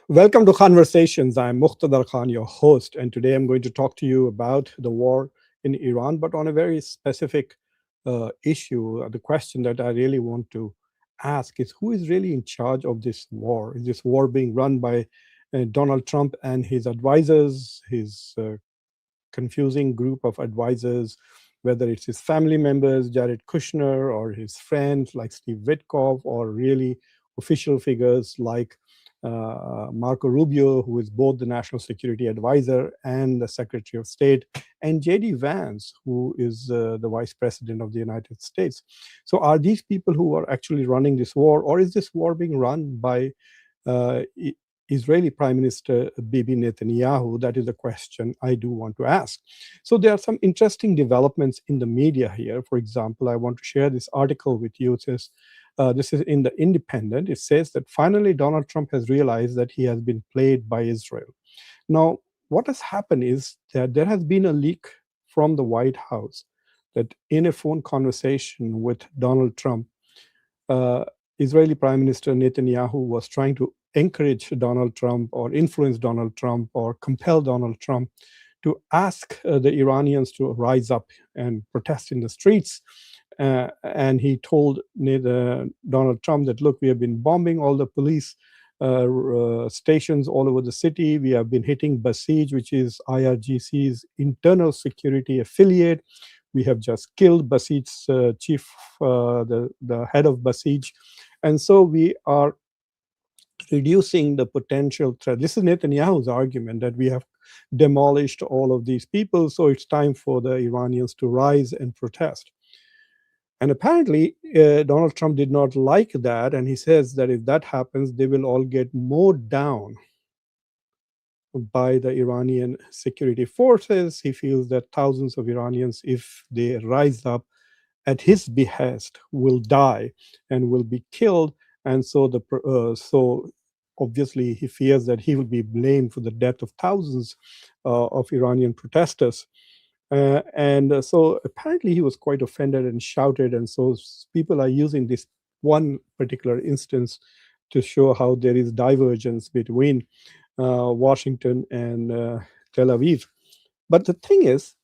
Welcome to Conversations. I'm Muqtadar Khan, your host, and today I'm going to talk to you about the war in Iran, but on a very specific issue. The question that I really want to ask is who is really in charge of this war? Is this war being run by Donald Trump and his advisors, his confusing group of advisors, whether it's his family members, Jared Kushner, or his friends like Steve Witkoff, or really official figures like Marco Rubio, who is both the national security advisor and the Secretary of State, and J.D. Vance, who is the vice president of the United States. So, are these people who are actually running this war, or is this war being run by uh, Israeli Prime Minister Bibi Netanyahu? That is the question I do want to ask. So there are some interesting developments in the media here. For example, I want to share this article with you. It says, this is in the Independent. It says that finally Donald Trump has realized that he has been played by Israel. Now, what has happened is that there has been a leak from the White House that in a phone conversation with Donald Trump, uh, Israeli Prime Minister Netanyahu was trying to encourage Donald Trump or influence Donald Trump or compel Donald Trump to ask the Iranians to rise up and protest in the streets. And he told Donald Trump that, look, we have been bombing all the police stations all over the city. We have been hitting Basij, which is IRGC's internal security affiliate. We have just killed Basij's chief, the head of Basij. And so we are reducing the potential threat. This is Netanyahu's argument that we have demolished all of these people, so it's time for the Iranians to rise and protest. And apparently, Donald Trump did not like that, and he says that if that happens, they will all get mowed down by the Iranian security forces. He feels that thousands of Iranians, if they rise up at his behest, will die and will be killed. And so obviously he fears that he will be blamed for the death of thousands of Iranian protesters. So apparently he was quite offended and shouted. And so people are using this one particular instance to show how there is divergence between Washington and Tel Aviv. But the thing is,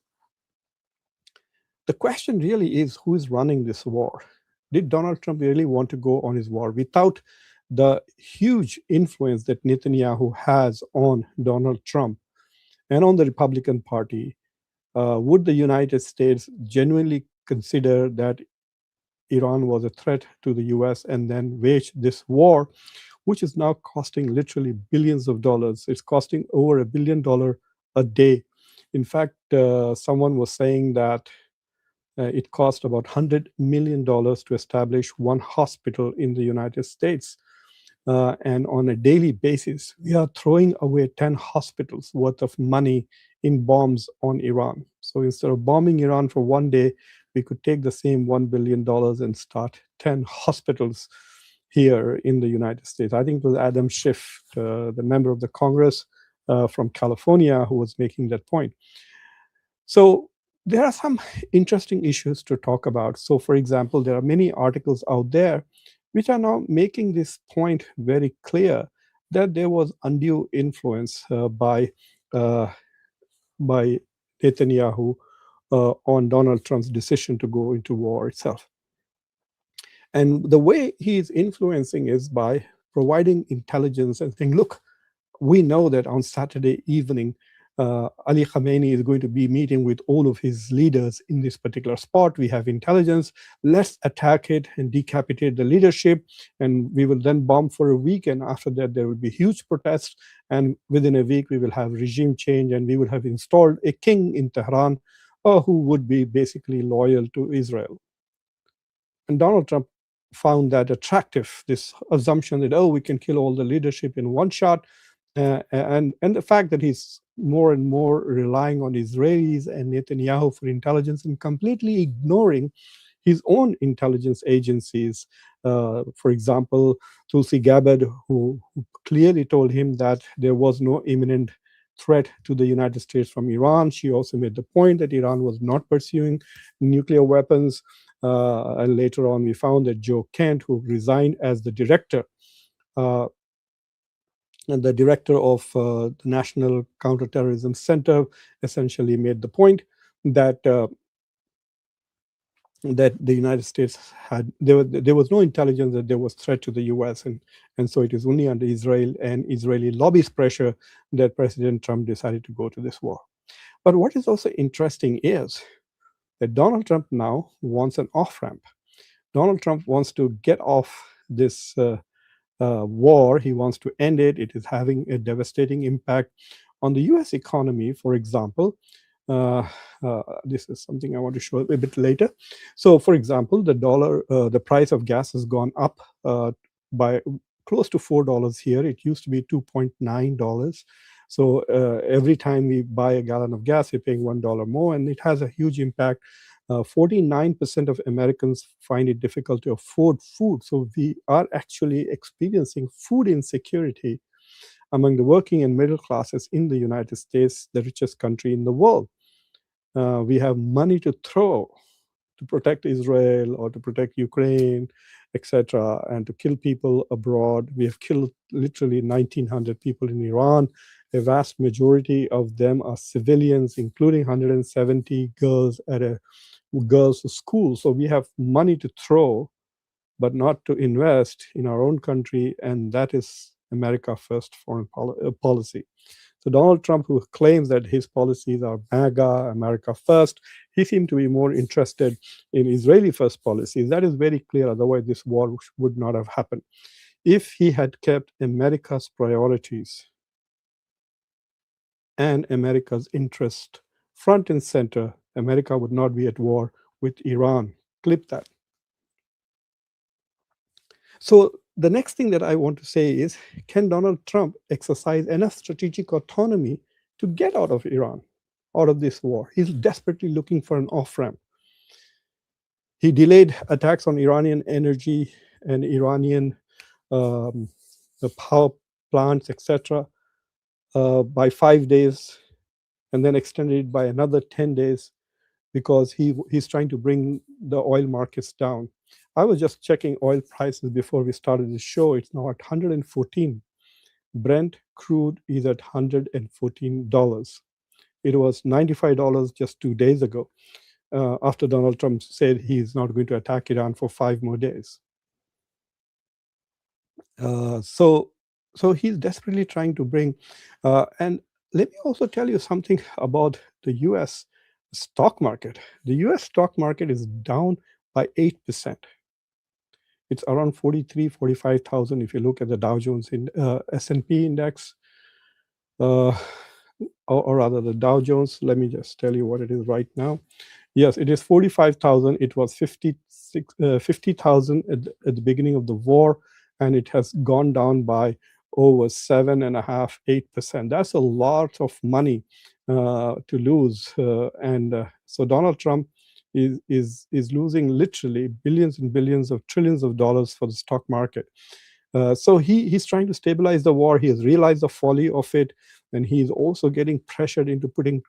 the question really is who is running this war? Did Donald Trump really want to go on his war without the huge influence that Netanyahu has on Donald Trump and on the Republican Party? Would the United States genuinely consider that Iran was a threat to the US and then wage this war, which is now costing literally billions of dollars? It's costing over $1 billion a day. In fact, someone was saying that it cost about $100 million to establish one hospital in the United States. And on a daily basis, we are throwing away 10 hospitals worth of money in bombs on Iran. So instead of bombing Iran for one day, we could take the same $1 billion and start 10 hospitals here in the United States. I think it was Adam Schiff, the member of the Congress from California, who was making that point. So there are some interesting issues to talk about. So, for example, there are many articles out there which are now making this point very clear that there was undue influence uh, by Netanyahu on Donald Trump's decision to go into war itself. And the way he is influencing is by providing intelligence and saying, look, we know that on Saturday evening, Ali Khamenei is going to be meeting with all of his leaders in this particular spot. We have intelligence. Let's attack it and decapitate the leadership. And we will then bomb for a week. And after that, there will be huge protests. And within a week, we will have regime change. And we will have installed a king in Tehran who would be basically loyal to Israel. And Donald Trump found that attractive, this assumption that, oh, we can kill all the leadership in one shot. And the fact that he's more and more relying on Israelis and Netanyahu for intelligence and completely ignoring his own intelligence agencies. For example, Tulsi Gabbard, who clearly told him that there was no imminent threat to the United States from Iran. She also made the point that Iran was not pursuing nuclear weapons. And later on, we found that Joe Kent, who resigned as the director, uh, And the director of the National Counterterrorism Center essentially made the point that that the United States had there was no intelligence that there was threat to the U.S. and so it is only under Israel and Israeli lobbies pressure that President Trump decided to go to this war. But what is also interesting is that Donald Trump now wants an off ramp. Donald Trump wants to get off this war. He wants to end it. It is having a devastating impact on the US economy, for example. This is something I want to show a bit later. So, for example, the price of gas has gone up by close to $4 here. It used to be $2.9. So every time we buy a gallon of gas, we're paying $1 more, and it has a huge impact. 49% of Americans find it difficult to afford food. So we are actually experiencing food insecurity among the working and middle classes in the United States, the richest country in the world. We have money to throw to protect Israel or to protect Ukraine, etc., and to kill people abroad. We have killed literally 1,900 people in Iran. A vast majority of them are civilians, including 170 girls at a girls' school. So we have money to throw, but not to invest in our own country, and that is America First foreign policy. So Donald Trump, who claims that his policies are MAGA, America First, he seemed to be more interested in Israeli First policies. That is very clear. Otherwise, this war would not have happened. If he had kept America's priorities and America's interest front and center, America would not be at war with Iran. Clip that. So the next thing that I want to say is, can Donald Trump exercise enough strategic autonomy to get out of Iran, out of this war? He's desperately looking for an off-ramp. He delayed attacks on Iranian energy and Iranian the power plants, etc., by 5 days, and then extended it by another 10 days because he's trying to bring the oil markets down. I was just checking oil prices before we started the show. It's now at 114. Brent crude is at $114. It was $95 just 2 days ago, after Donald Trump said he's not going to attack Iran for 5 more days. So he's desperately trying to bring, and let me also tell you something about the U.S. stock market. The U.S. stock market is down by 8%. It's around 45,000 if you look at the Dow Jones in S&P index, or rather the Dow Jones. Let me just tell you what it is right now. Yes, it is 45,000. It was 50,000 at the beginning of the war, and it has gone down by over 7.5%, 8%. That's a lot of money to lose, and so Donald Trump is losing literally billions and billions of trillions of dollars for the stock market. So he's trying to stabilize the war. He has realized the folly of it, and he's also getting pressured into putting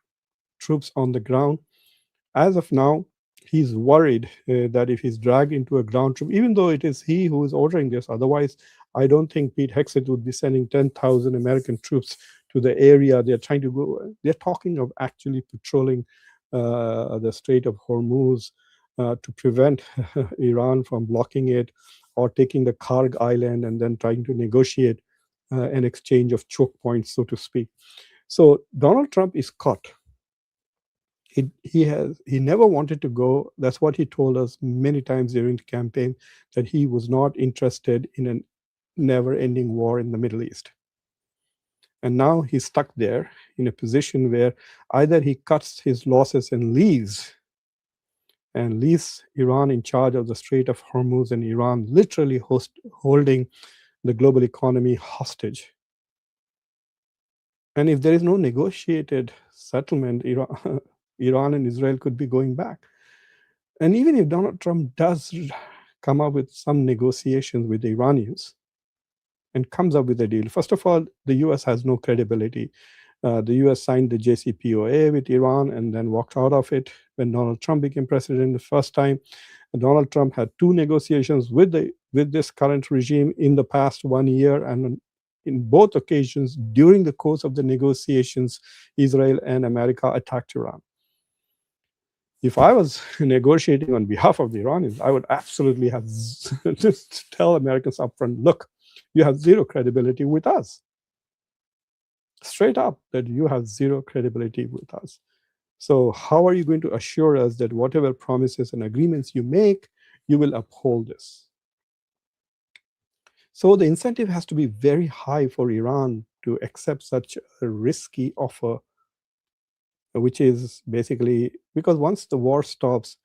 troops on the ground. As of now, he's worried that if he's dragged into a ground troop, even though it is he who is ordering this, otherwise, I don't think Pete Hegseth would be sending 10,000 American troops to the area they're trying to go. They're talking of actually patrolling the Strait of Hormuz to prevent Iran from blocking it, or taking the Karg Island and then trying to negotiate an exchange of choke points, so to speak. So Donald Trump is caught. He never wanted to go. That's what he told us many times during the campaign, that he was not interested in a never-ending war in the Middle East. And now he's stuck there in a position where either he cuts his losses and leaves Iran in charge of the Strait of Hormuz, and Iran literally holding the global economy hostage. And if there is no negotiated settlement, Iran and Israel could be going back. And even if Donald Trump does come up with some negotiations with the Iranians and comes up with a deal, first of all, the US has no credibility. The US signed the JCPOA with Iran and then walked out of it when Donald Trump became president the first time. And Donald Trump had 2 negotiations with this current regime in the past 1 year, and in both occasions, during the course of the negotiations, Israel and America attacked Iran. If I was negotiating on behalf of the Iranians, I would absolutely have just tell Americans upfront, look, you have zero credibility with us. Straight up, that you have zero credibility with us. So how are you going to assure us that whatever promises and agreements you make, you will uphold this? So the incentive has to be very high for Iran to accept such a risky offer, which is basically because once the war stops,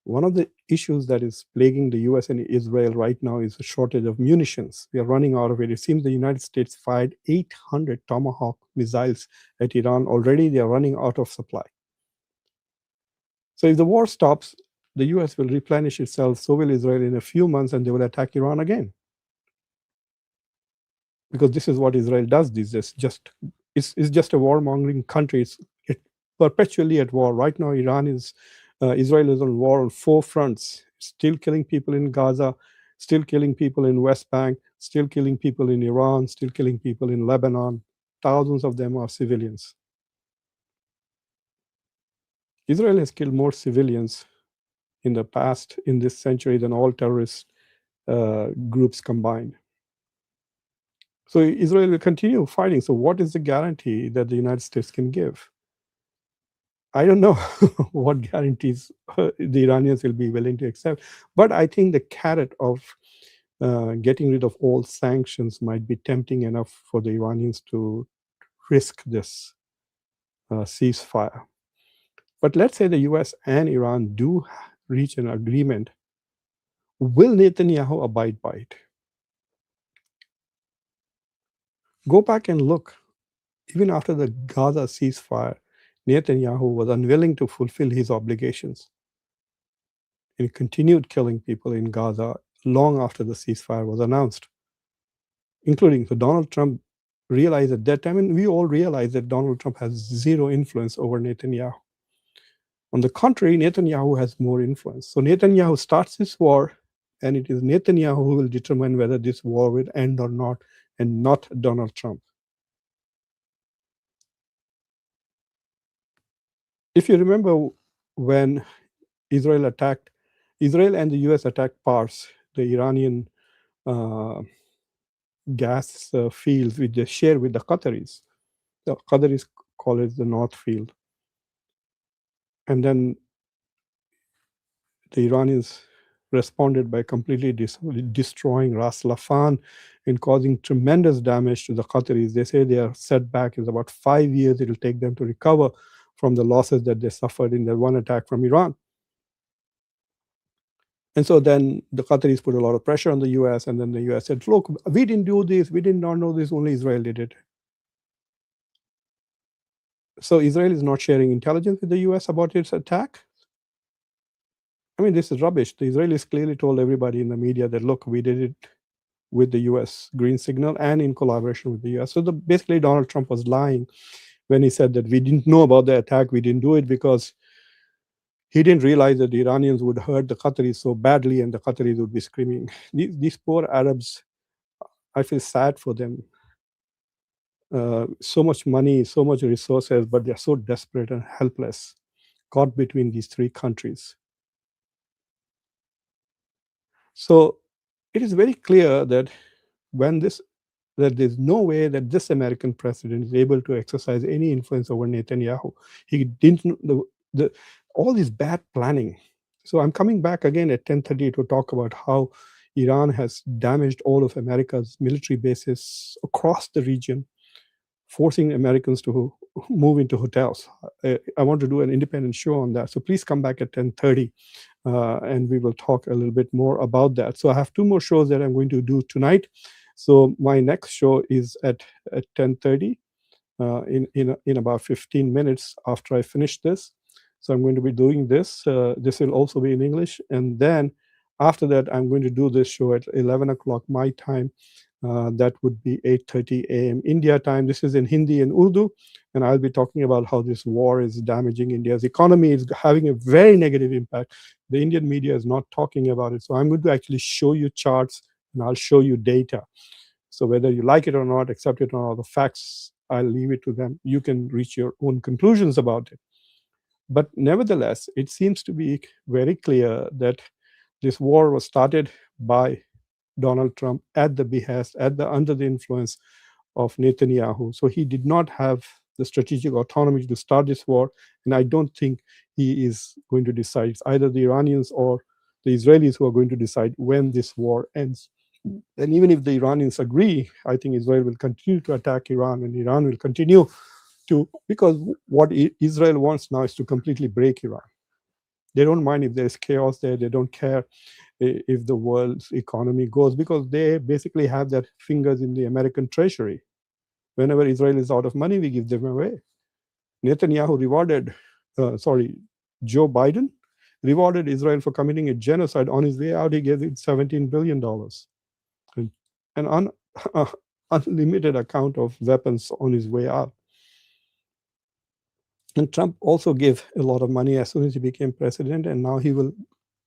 one of the issues that is plaguing the US and Israel right now is a shortage of munitions. We are running out of it. It seems the United States fired 800 Tomahawk missiles at Iran. Already they are running out of supply. So if the war stops, the US will replenish itself, so will Israel in a few months, and they will attack Iran again. Because this is what Israel does these days. It's just a warmongering country. It's perpetually at war. Right now, Israel is on war on 4 fronts. Still killing people in Gaza, still killing people in West Bank, still killing people in Iran, still killing people in Lebanon. Thousands of them are civilians. Israel has killed more civilians in the past, in this century, than all terrorist groups combined. So Israel will continue fighting. So what is the guarantee that the United States can give? I don't know what guarantees the Iranians will be willing to accept. But I think the carrot of getting rid of all sanctions might be tempting enough for the Iranians to risk this ceasefire. But let's say the US and Iran do reach an agreement. Will Netanyahu abide by it? Go back and look. Even after the Gaza ceasefire, Netanyahu was unwilling to fulfill his obligations. He continued killing people in Gaza long after the ceasefire was announced, including so Donald Trump realized at that time, and we all realize that Donald Trump has zero influence over Netanyahu. On the contrary, Netanyahu has more influence. So Netanyahu starts this war, and it is Netanyahu who will determine whether this war will end or not, and not Donald Trump. If you remember when Israel and the US attacked Pars, the Iranian gas fields which they share with the Qataris. The Qataris call it the North Field. And then the Iranians responded by completely destroying Ras Laffan and causing tremendous damage to the Qataris. They say their setback is about 5 years it will take them to recover from the losses that they suffered in their one attack from Iran. And so then the Qataris put a lot of pressure on the US, and then the US said, look, we didn't do this, we did not know this, only Israel did it. So Israel is not sharing intelligence with the US about its attack. I mean, this is rubbish. The Israelis clearly told everybody in the media that, look, we did it with the US green signal and in collaboration with the US. So basically Donald Trump was lying when he said that we didn't know about the attack, we didn't do it because he didn't realize that the Iranians would hurt the Qataris so badly and the Qataris would be screaming. These poor Arabs, I feel sad for them. So much money, so much resources, but they're so desperate and helpless, caught between these 3 countries. So it is very clear that that there's no way that this American president is able to exercise any influence over Netanyahu. He didn't all this bad planning. So I'm coming back again at 10:30 to talk about how Iran has damaged all of America's military bases across the region, forcing Americans to move into hotels. I want to do an independent show on that. So please come back at 10:30 and we will talk a little bit more about that. So I have 2 more shows that I'm going to do tonight. So my next show is at 10:30 in about 15 minutes after I finish this. So I'm going to be doing this. This will also be in English. And then after that, I'm going to do this show at 11 o'clock my time. That would be 8:30 a.m. India time. This is in Hindi and Urdu. And I'll be talking about how this war is damaging India's economy. It's having a very negative impact. The Indian media is not talking about it. So I'm going to actually show you charts and I'll show you data. So whether you like it or not, accept it or not, the facts, I'll leave it to them. You can reach your own conclusions about it. But nevertheless, it seems to be very clear that this war was started by Donald Trump at the behest, under the influence of Netanyahu. So he did not have the strategic autonomy to start this war, and I don't think he is going to decide. It's either the Iranians or the Israelis who are going to decide when this war ends. And even if the Iranians agree, I think Israel will continue to attack Iran, and Iran will continue to, because what Israel wants now is to completely break Iran. They don't mind if there's chaos there. They don't care if the world's economy goes, because they basically have their fingers in the American treasury. Whenever Israel is out of money, we give them away. Netanyahu Joe Biden rewarded Israel for committing a genocide. On his way out, he gave it $17 billion. An unlimited account of weapons on his way out. And Trump also gave a lot of money as soon as he became president, and now he will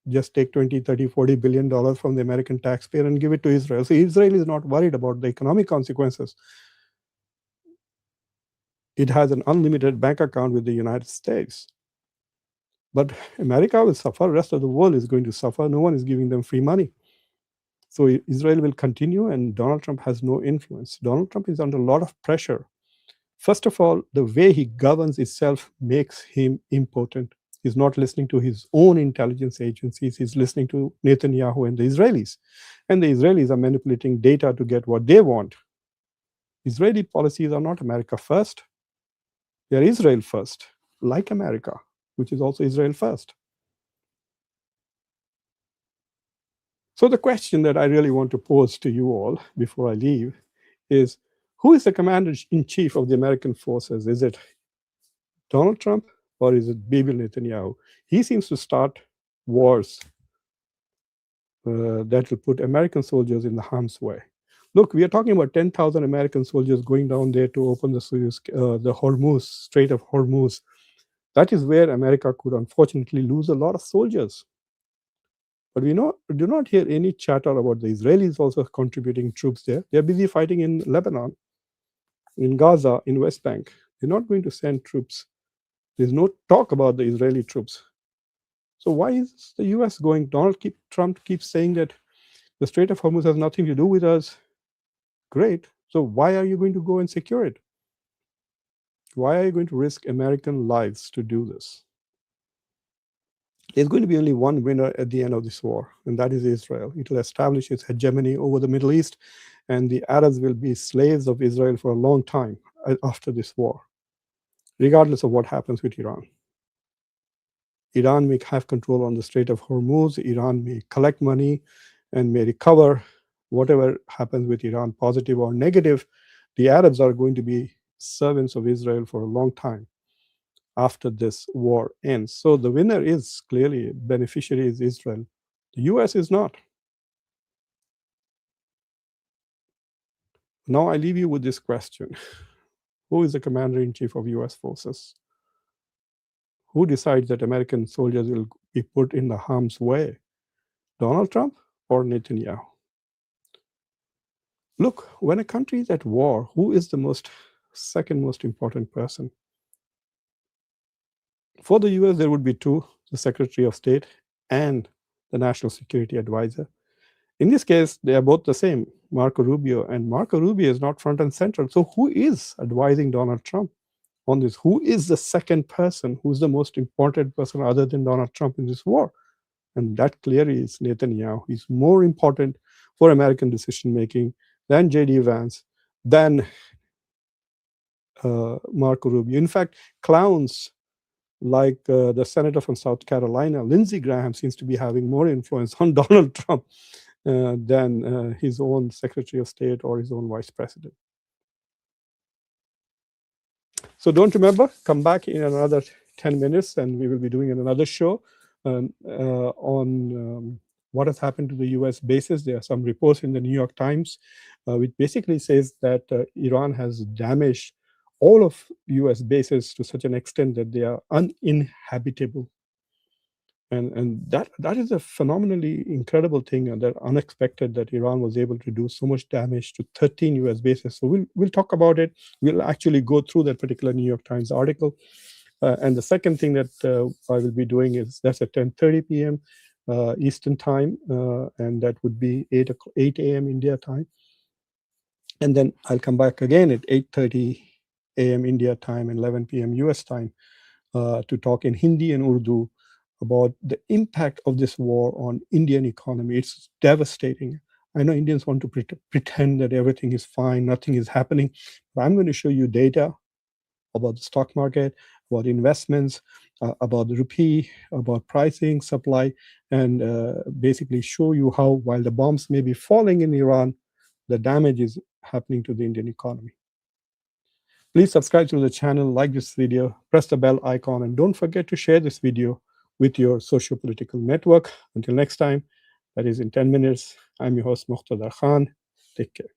just take 20, 30, 40 billion dollars from the American taxpayer and give it to Israel. So Israel is not worried about the economic consequences. It has an unlimited bank account with the United States. But America will suffer, rest of the world is going to suffer. No one is giving them free money. So Israel will continue, and Donald Trump has no influence. Donald Trump is under a lot of pressure. First of all, the way he governs itself makes him impotent. He's not listening to his own intelligence agencies. He's listening to Netanyahu and the Israelis. And the Israelis are manipulating data to get what they want. Israeli policies are not America first. They are Israel first, like America, which is also Israel first. So the question that I really want to pose to you all before I leave is, who is the commander-in-chief of the American forces? Is it Donald Trump or is it Bibi Netanyahu? He seems to start wars that will put American soldiers in the harm's way. Look, we are talking about 10,000 American soldiers going down there to open the Strait of Hormuz. That is where America could unfortunately lose a lot of soldiers. But we do not hear any chatter about the Israelis also contributing troops there. They're busy fighting in Lebanon, in Gaza, in West Bank. They're not going to send troops. There's no talk about the Israeli troops. So why is the US going? Trump keeps saying that the Strait of Hormuz has nothing to do with us. Great. So why are you going to go and secure it? Why are you going to risk American lives to do this? There's going to be only one winner at the end of this war, and that is Israel. It will establish its hegemony over the Middle East, and the Arabs will be slaves of Israel for a long time after this war, regardless of what happens with Iran. Iran may have control on the Strait of Hormuz. Iran may collect money and may recover. Whatever happens with Iran, positive or negative, the Arabs are going to be servants of Israel for a long time after this war ends. So the winner is clearly, beneficiary is Israel. The US is not. Now I leave you with this question. Who is the commander-in-chief of US forces? Who decides that American soldiers will be put in the harm's way? Donald Trump or Netanyahu? Look, when a country is at war, who is the second most important person? For the US, there would be two, the Secretary of State and the National Security Advisor. In this case, they are both the same, Marco Rubio, and Marco Rubio is not front and center. So who is advising Donald Trump on this? Who is the second person? Who's the most important person other than Donald Trump in this war? And that clearly is Netanyahu. He's more important for American decision-making than J.D. Vance, than Marco Rubio. In fact, clowns like the senator from South Carolina, Lindsey Graham, seems to be having more influence on Donald Trump than his own Secretary of State or his own Vice President. So don't remember, come back in another 10 minutes and we will be doing another show on what has happened to the US bases. There are some reports in the New York Times which basically says that Iran has damaged all of US bases to such an extent that they are uninhabitable. And that is a phenomenally incredible thing, and that unexpected that Iran was able to do so much damage to 13 U.S. bases. So we'll talk about it. We'll actually go through that particular New York Times article. And the second thing that I will be doing is that's at 10:30 p.m. Eastern time, and that would be 8 a.m. India time. And then I'll come back again at 8:30 a.m. India time and 11 p.m. US time to talk in Hindi and Urdu about the impact of this war on Indian economy. It's devastating. I know Indians want to pretend that everything is fine, nothing is happening, but I'm going to show you data about the stock market, about investments, about the rupee, about pricing, supply, and basically show you how, while the bombs may be falling in Iran, the damage is happening to the Indian economy. Please subscribe to the channel, like this video, press the bell icon, and don't forget to share this video with your socio-political network. Until next time, that is in 10 minutes, I'm your host, Muqtada Khan. Take care.